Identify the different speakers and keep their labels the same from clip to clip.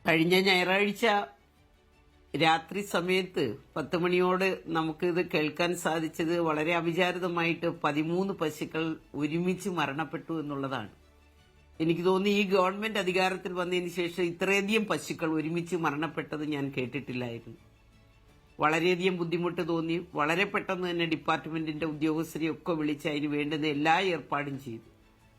Speaker 1: കഴിഞ്ഞ ഞായറാഴ്ച രാത്രി സമയത്ത് 10 മണിയോട് നമുക്കിത് കേൾക്കാൻ സാധിച്ചത് വളരെ അവിചാരിതമായിട്ട് 13 പശുക്കൾ ഒരുമിച്ച് മരണപ്പെട്ടു എന്നുള്ളതാണ്. എനിക്ക് തോന്നി ഈ ഗവൺമെന്റ് അധികാരത്തിൽ വന്നതിന് ശേഷം ഇത്രയധികം പശുക്കൾ ഒരുമിച്ച് മരണപ്പെട്ടത് ഞാൻ കേട്ടിട്ടില്ലായിരുന്നു. വളരെയധികം ബുദ്ധിമുട്ട് തോന്നി. വളരെ പെട്ടെന്ന് തന്നെ ഡിപ്പാർട്ട്മെന്റിന്റെ ഉദ്യോഗസ്ഥരെയൊക്കെ വിളിച്ച് അതിന് വേണ്ടുന്ന എല്ലാ ഏർപ്പാടും ചെയ്തു.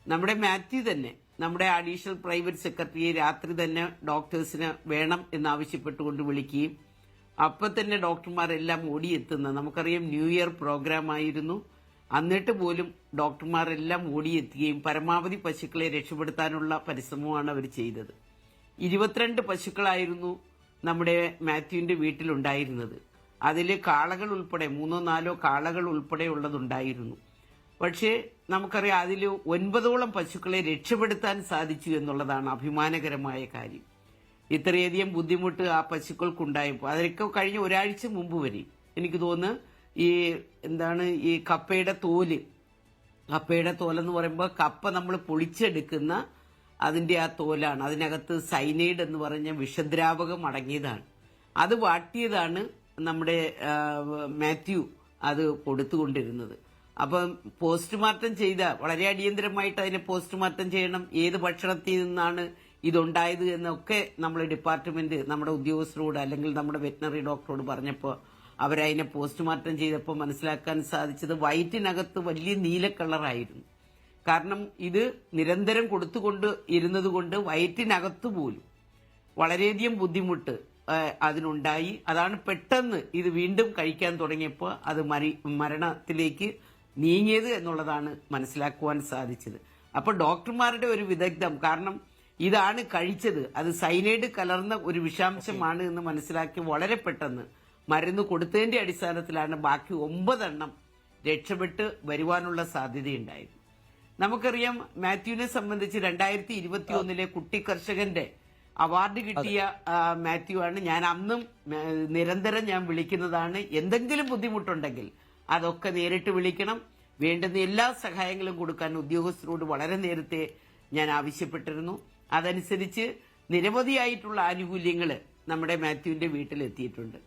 Speaker 1: നമ്മുടെ മാത്യു തന്നെ നമ്മുടെ അഡീഷണൽ പ്രൈവറ്റ് സെക്രട്ടറിയെ രാത്രി തന്നെ ഡോക്ടേഴ്സിന് വേണം എന്നാവശ്യപ്പെട്ടുകൊണ്ട് വിളിക്കുകയും അപ്പം തന്നെ ഡോക്ടർമാരെല്ലാം ഓടിയെത്തുന്ന, നമുക്കറിയാം ന്യൂ ഇയർ പ്രോഗ്രാം ആയിരുന്നു, എന്നിട്ട് പോലും ഡോക്ടർമാരെല്ലാം ഓടിയെത്തുകയും പരമാവധി പശുക്കളെ രക്ഷപ്പെടുത്താനുള്ള പരിശ്രമമാണ് അവർ ചെയ്തത്. 22 പശുക്കളായിരുന്നു നമ്മുടെ മാത്യുവിന്റെ വീട്ടിലുണ്ടായിരുന്നത്. അതിൽ കാളകൾ ഉൾപ്പെടെ 3-4 കാളകൾ ഉൾപ്പെടെ ഉള്ളതുണ്ടായിരുന്നു. പക്ഷേ നമുക്കറിയാം അതിൽ 9ഓളം പശുക്കളെ രക്ഷപ്പെടുത്താൻ സാധിച്ചു എന്നുള്ളതാണ് അഭിമാനകരമായ കാര്യം. ഇത്രയധികം ബുദ്ധിമുട്ട് ആ പശുക്കൾക്കുണ്ടായപ്പോൾ അതൊക്കെ കഴിഞ്ഞ ഒരാഴ്ച മുമ്പ് വരെ എനിക്ക് തോന്നുന്നു ഈ കപ്പയുടെ തോലെന്ന് പറയുമ്പോൾ കപ്പ നമ്മൾ പൊളിച്ചെടുക്കുന്ന അതിന്റെ ആ തോലാണ്. അതിനകത്ത് സൈനൈഡ് എന്ന് പറഞ്ഞ വിഷദ്രാവകം അടങ്ങിയതാണ്. അത് വാട്ടിയതാണ് നമ്മുടെ മാത്യു അത് കൊടുത്തുകൊണ്ടിരുന്നത്. അപ്പം പോസ്റ്റ്മോർട്ടം ചെയ്ത വളരെ അടിയന്തരമായിട്ട് അതിനെ പോസ്റ്റ്മോർട്ടം ചെയ്യണം, ഏത് ഭക്ഷണത്തിൽ നിന്നാണ് ഇതുണ്ടായത് എന്നൊക്കെ നമ്മൾ ഡിപ്പാർട്ട്മെന്റ് നമ്മുടെ ഉദ്യോഗസ്ഥരോട് അല്ലെങ്കിൽ നമ്മുടെ വെറ്റിനറി ഡോക്ടറോട് പറഞ്ഞപ്പോൾ അവരതിനെ പോസ്റ്റ്മോർട്ടം ചെയ്തപ്പോൾ മനസ്സിലാക്കാൻ സാധിച്ചത് വയറ്റിനകത്ത് വലിയ നീല കളറായിരുന്നു. കാരണം ഇത് നിരന്തരം കൊടുത്തുകൊണ്ട് ഇരുന്നത് കൊണ്ട് വയറ്റിനകത്ത് പോലും വളരെയധികം ബുദ്ധിമുട്ട് അതിനുണ്ടായി. അതാണ് പെട്ടെന്ന് ഇത് വീണ്ടും കഴിക്കാൻ തുടങ്ങിയപ്പോൾ അത് മരണത്തിലേക്ക് നീങ്ങിയത് എന്നുള്ളതാണ് മനസ്സിലാക്കുവാൻ സാധിച്ചത്. അപ്പോൾ ഡോക്ടർമാരുടെ ഒരു വിദഗ്ധം, കാരണം ഇതാണ് കഴിച്ചത്, അത് സൈനൈഡ് കലർന്ന ഒരു വിഷാംശമാണ് എന്ന് മനസ്സിലാക്കി വളരെ പെട്ടെന്ന് മരുന്ന് കൊടുത്തതിന്റെ അടിസ്ഥാനത്തിലാണ് ബാക്കി 9 എണ്ണം രക്ഷപ്പെട്ട് വരുവാനുള്ള സാധ്യതയുണ്ടായത്. നമുക്കറിയാം മാത്യുവിനെ സംബന്ധിച്ച് 2021 കുട്ടി കർഷകന്റെ അവാർഡ് കിട്ടിയ മാത്യു ആണ്. ഞാൻ അന്നും നിരന്തരം ഞാൻ വിളിക്കുന്നതാണ്, എന്തെങ്കിലും ബുദ്ധിമുട്ടുണ്ടെങ്കിൽ അതൊക്കെ നേരിട്ട് വിളിക്കണം, വേണ്ടുന്ന എല്ലാ സഹായങ്ങളും കൊടുക്കാൻ ഉദ്യോഗസ്ഥരോട് വളരെ നേരത്തെ ഞാൻ ആവശ്യപ്പെട്ടിരുന്നു. അതനുസരിച്ച് നിരവധിയായിട്ടുള്ള ആനുകൂല്യങ്ങൾ നമ്മുടെ മാത്യുവിന്റെ വീട്ടിലെത്തിയിട്ടുണ്ട്.